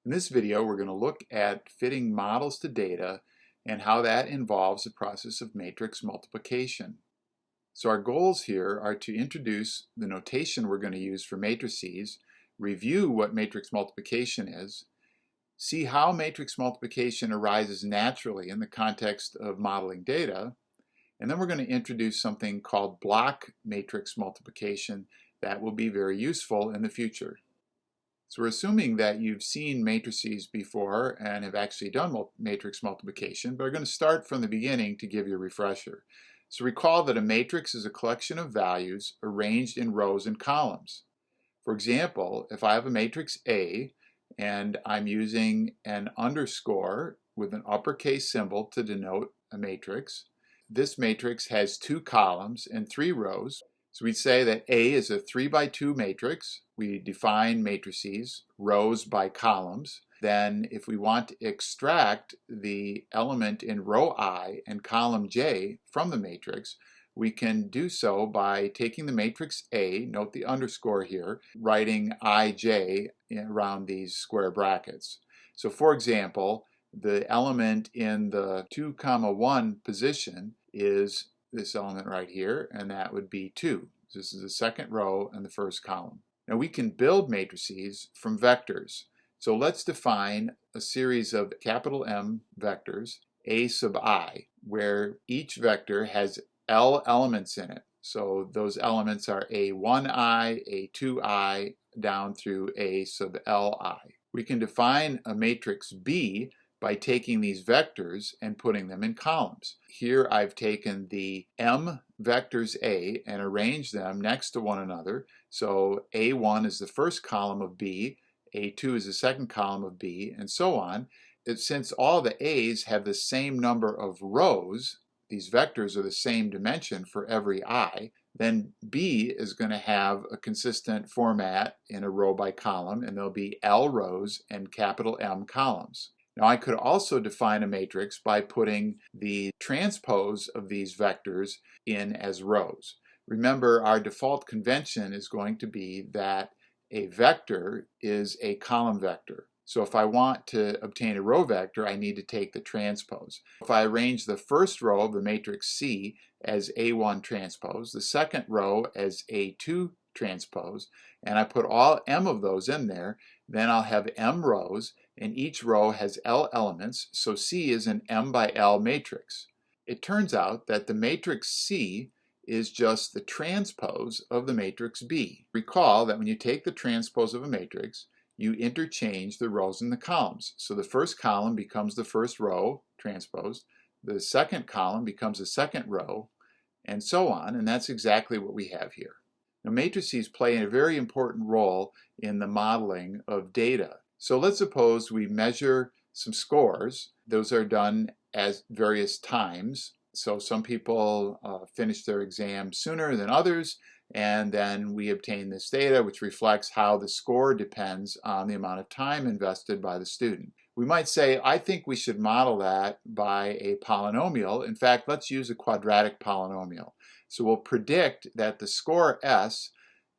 In this video, we're going to look at fitting models to data and how that involves the process of matrix multiplication. So our goals here are to introduce the notation we're going to use for matrices, review what matrix multiplication is, see how matrix multiplication arises naturally in the context of modeling data, and then we're going to introduce something called block matrix multiplication that will be very useful in the future. So we're assuming that you've seen matrices before and have actually done matrix multiplication, but are going to start from the beginning to give you a refresher. So recall that a matrix is a collection of values arranged in rows and columns. For example, if I have a matrix A and I'm using an underscore with an uppercase symbol to denote a matrix, this matrix has 2 columns and 3 rows. So we'd say that A is a 3 by 2 matrix. We define matrices, rows by columns. Then if we want to extract the element in row I and column J from the matrix, we can do so by taking the matrix A, note the underscore here, writing IJ around these square brackets. So for example, the element in the 2, 1 position is this element right here, and that would be 2. This is the second row and the first column. Now we can build matrices from vectors. So let's define a series of capital M vectors, A sub I, where each vector has L elements in it. So those elements are A1I, A2I, down through A sub Li. We can define a matrix B by taking these vectors and putting them in columns. Here I've taken the M vectors A and arranged them next to one another. So A1 is the first column of B, A2 is the second column of B, and so on. Since all the A's have the same number of rows, these vectors are the same dimension for every I, then B is going to have a consistent format in a row by column, and there'll be L rows and capital M columns. Now I could also define a matrix by putting the transpose of these vectors in as rows. Remember, our default convention is going to be that a vector is a column vector. So if I want to obtain a row vector, I need to take the transpose. If I arrange the first row of the matrix C as A1 transpose, the second row as A2 transpose, and I put all M of those in there, then I'll have M rows, and each row has L elements, so C is an M by L matrix. It turns out that the matrix C is just the transpose of the matrix B. Recall that when you take the transpose of a matrix, you interchange the rows and the columns. So the first column becomes the first row, transposed, the second column becomes the second row, and so on, and that's exactly what we have here. Now matrices play a very important role in the modeling of data. So let's suppose we measure some scores. Those are done at various times. So some people finish their exam sooner than others, and then we obtain this data which reflects how the score depends on the amount of time invested by the student. We might say, I think we should model that by a polynomial. In fact, let's use a quadratic polynomial. So we'll predict that the score S,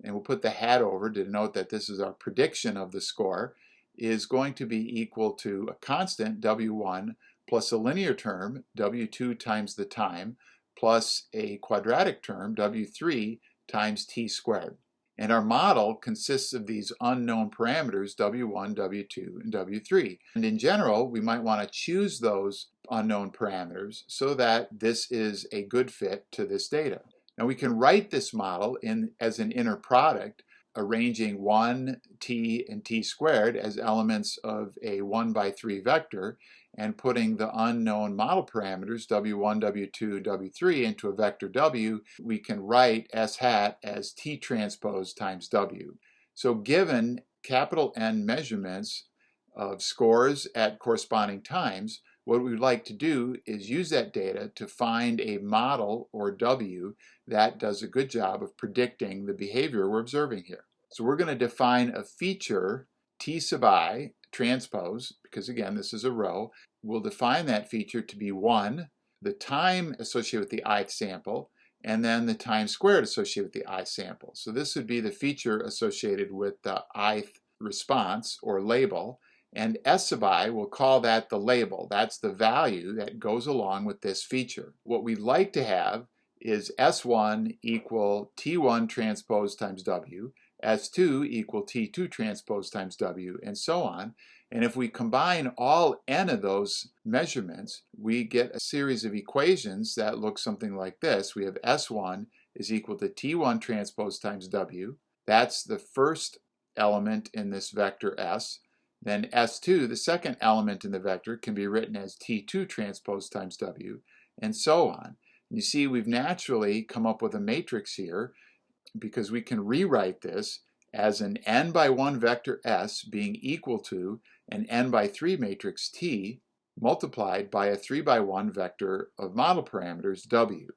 and we'll put the hat over to denote that this is our prediction of the score, is going to be equal to a constant, W1, plus a linear term, W2 times the time, plus a quadratic term, W3 times t squared. And our model consists of these unknown parameters, W1, W2, and W3. And in general, we might want to choose those unknown parameters so that this is a good fit to this data. Now we can write this model as an inner product, arranging 1, t, and t squared as elements of a 1 by 3 vector, and putting the unknown model parameters W1, W2, W3 into a vector W, we can write S hat as T transpose times W. So given capital N measurements of scores at corresponding times, what we'd like to do is use that data to find a model, or W, that does a good job of predicting the behavior we're observing here. So we're going to define a feature, T sub I, transpose, because again this is a row. We'll define that feature to be 1, the time associated with the ith sample, and then the time squared associated with the ith sample. So this would be the feature associated with the ith response or label, And S sub I, we'll call that the label. That's the value that goes along with this feature. What we'd like to have is S1 equal T1 transpose times W, S2 equal T2 transpose times W, and so on. And if we combine all n of those measurements, we get a series of equations that look something like this. We have S1 is equal to T1 transpose times W. That's the first element in this vector S. Then S2, the second element in the vector, can be written as T2 transpose times W, and so on. You see, we've naturally come up with a matrix here because we can rewrite this as an n by 1 vector S being equal to an n by 3 matrix T multiplied by a 3 by 1 vector of model parameters W.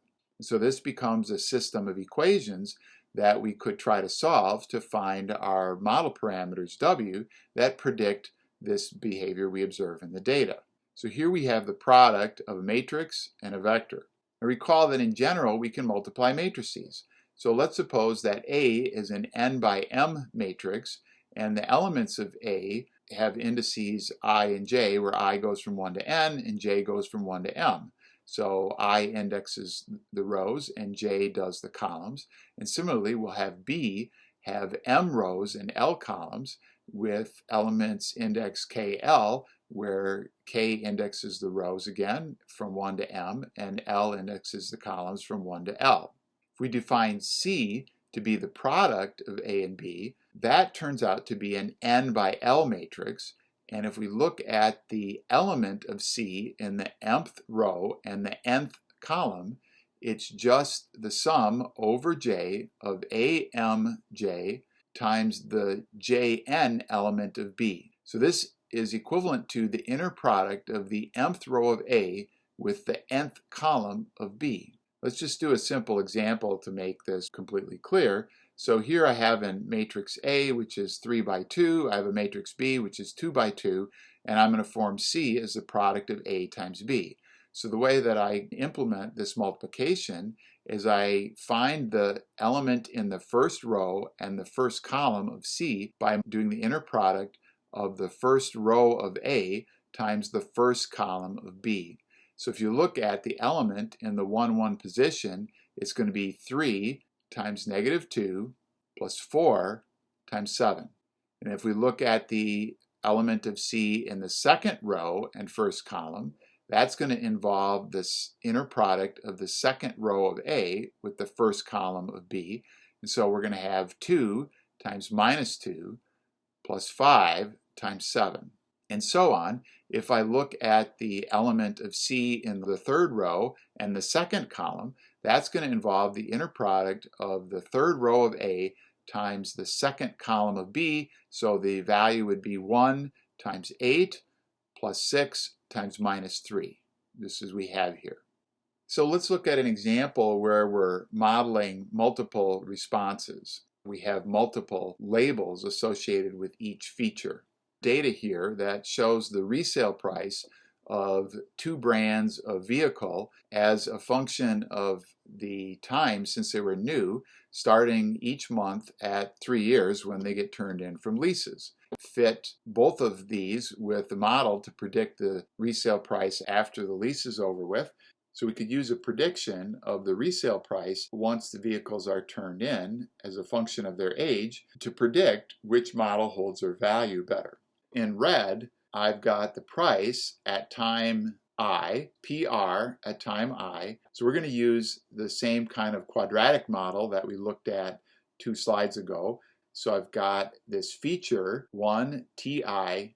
So this becomes a system of equations that we could try to solve to find our model parameters W that predict this behavior we observe in the data. So here we have the product of a matrix and a vector. Now recall that in general we can multiply matrices. So let's suppose that A is an n by m matrix, and the elements of A have indices I and j, where I goes from 1 to n and j goes from 1 to m. So I indexes the rows and j does the columns. And similarly, we'll have B have m rows and l columns with elements index kl, where k indexes the rows again from 1 to m and l indexes the columns from 1 to l. If we define C to be the product of A and B, that turns out to be an n by L matrix. And if we look at the element of C in the mth row and the nth column, it's just the sum over J of AMJ times the Jn element of B. So this is equivalent to the inner product of the mth row of A with the nth column of B. Let's just do a simple example to make this completely clear. So here I have a matrix A, which is 3 by 2. I have a matrix B, which is 2 by 2. And I'm going to form C as the product of A times B. So the way that I implement this multiplication is I find the element in the first row and the first column of C by doing the inner product of the first row of A times the first column of B. So if you look at the element in the 1, 1 position, it's going to be 3 times negative 2 plus 4 times 7. And if we look at the element of C in the second row and first column, that's going to involve this inner product of the second row of A with the first column of B. And so we're going to have 2 times minus 2 plus 5 times 7. And so on. If I look at the element of C in the third row and the second column, that's going to involve the inner product of the third row of A times the second column of B. So the value would be 1 times 8 plus 6 times minus 3. This is we have here. So let's look at an example where we're modeling multiple responses. We have multiple labels associated with each feature. Data here that shows the resale price of 2 brands of vehicle as a function of the time since they were new, starting each month at 3 years when they get turned in from leases. Fit both of these with the model to predict the resale price after the lease is over with. So we could use a prediction of the resale price once the vehicles are turned in as a function of their age to predict which model holds their value better. In red, I've got the price at time I, PR at time I. So we're going to use the same kind of quadratic model that we looked at 2 slides ago. So I've got this feature 1 TI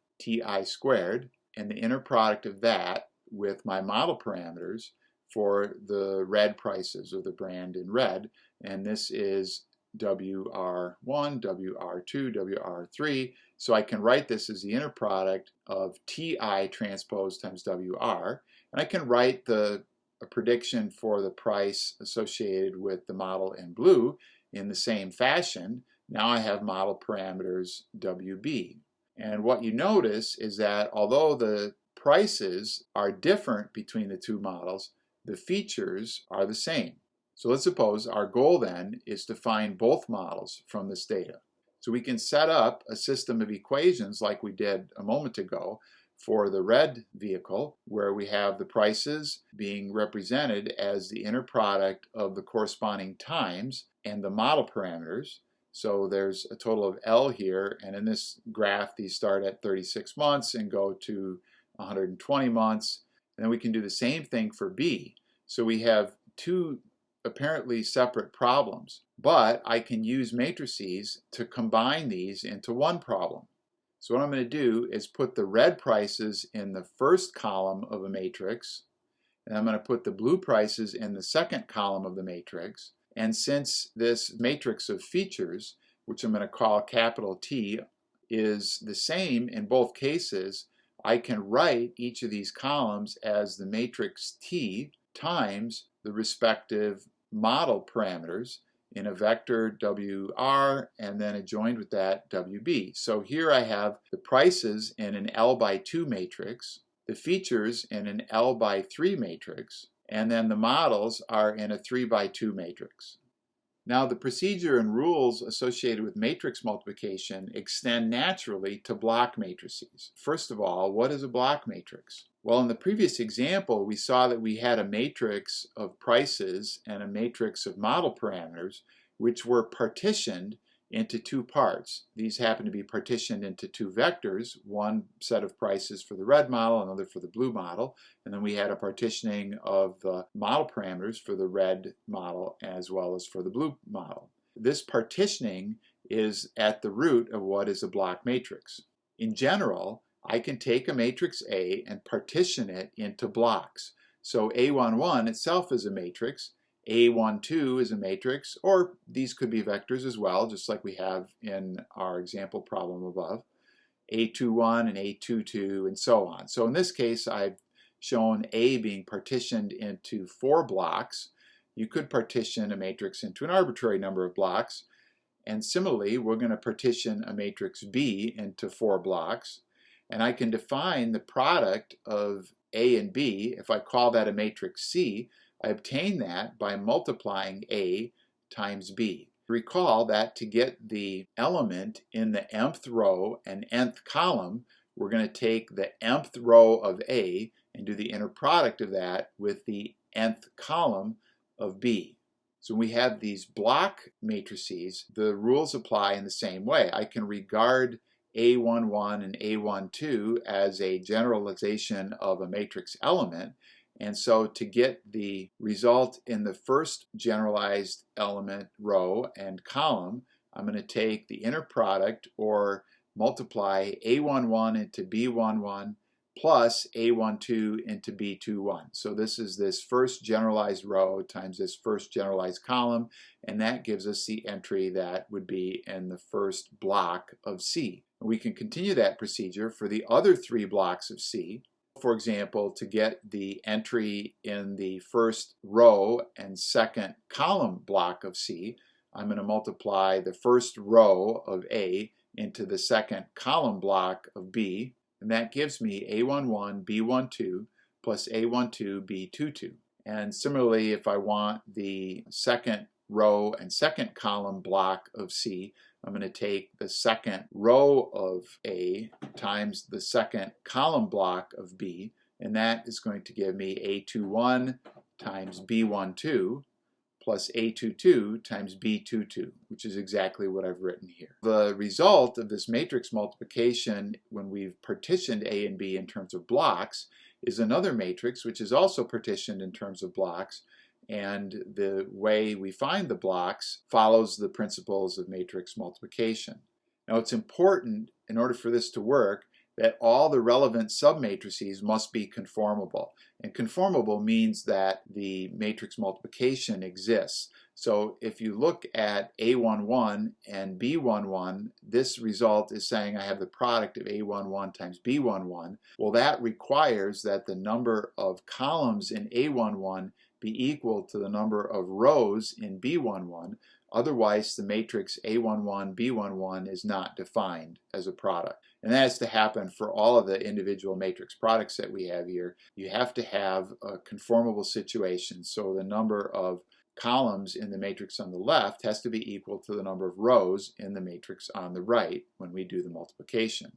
squared, and the inner product of that with my model parameters for the red prices of the brand in red. And this is WR1, WR2, WR3. So I can write this as the inner product of TI transpose times WR. And I can write a prediction for the price associated with the model in blue in the same fashion. Now I have model parameters WB. And what you notice is that although the prices are different between the 2 models, the features are the same. So let's suppose our goal then is to find both models from this data. So we can set up a system of equations like we did a moment ago for the red vehicle, where we have the prices being represented as the inner product of the corresponding times and the model parameters. So there's a total of L here, and in this graph these start at 36 months and go to 120 months. And then we can do the same thing for B. So we have two apparently separate problems, but I can use matrices to combine these into one problem. So what I'm going to do is put the red prices in the first column of a matrix, and I'm going to put the blue prices in the second column of the matrix. And since this matrix of features, which I'm going to call capital T, is the same in both cases, I can write each of these columns as the matrix T times the respective model parameters in a vector WR and then adjoined with that WB. So here I have the prices in an L by 2 matrix, the features in an L by 3 matrix, and then the models are in a 3 by 2 matrix. Now the procedure and rules associated with matrix multiplication extend naturally to block matrices. First of all, what is a block matrix? Well, in the previous example, we saw that we had a matrix of prices and a matrix of model parameters, which were partitioned into two parts. These happen to be partitioned into two vectors, one set of prices for the red model, another for the blue model, and then we had a partitioning of the model parameters for the red model as well as for the blue model. This partitioning is at the root of what is a block matrix. In general, I can take a matrix A and partition it into blocks. So A11 itself is a matrix, A12 is a matrix, or these could be vectors as well, just like we have in our example problem above, A21 and A22 and so on. So in this case, I've shown A being partitioned into 4 blocks. You could partition a matrix into an arbitrary number of blocks, and similarly, we're going to partition a matrix B into 4 blocks. And I can define the product of A and B. If I call that a matrix C, I obtain that by multiplying A times B. Recall that to get the element in the mth row and nth column, we're going to take the mth row of A and do the inner product of that with the nth column of B. So when we have these block matrices, the rules apply in the same way. I can regard A11 and A12 as a generalization of a matrix element, and so to get the result in the first generalized element row and column, I'm going to take the inner product or multiply A11 into B11 plus A12 into B21. So this is this first generalized row times this first generalized column, and that gives us the entry that would be in the first block of C. We can continue that procedure for the other 3 blocks of C. For example, to get the entry in the first row and second column block of C, I'm going to multiply the first row of A into the second column block of B, and that gives me A11 B12 plus A12 B22. And similarly, if I want the second row and second column block of C, I'm going to take the second row of A times the second column block of B, and that is going to give me A21 times B12 plus A22 times B22, which is exactly what I've written here. The result of this matrix multiplication, when we've partitioned A and B in terms of blocks, is another matrix which is also partitioned in terms of blocks, and the way we find the blocks follows the principles of matrix multiplication. Now it's important, in order for this to work, that all the relevant submatrices must be conformable. And conformable means that the matrix multiplication exists. So if you look at A11 and B11, this result is saying I have the product of A11 times B11. Well, that requires that the number of columns in A11 be equal to the number of rows in B11. Otherwise, the matrix A11, B11 is not defined as a product. And that has to happen for all of the individual matrix products that we have here. You have to have a conformable situation. So the number of columns in the matrix on the left has to be equal to the number of rows in the matrix on the right when we do the multiplication.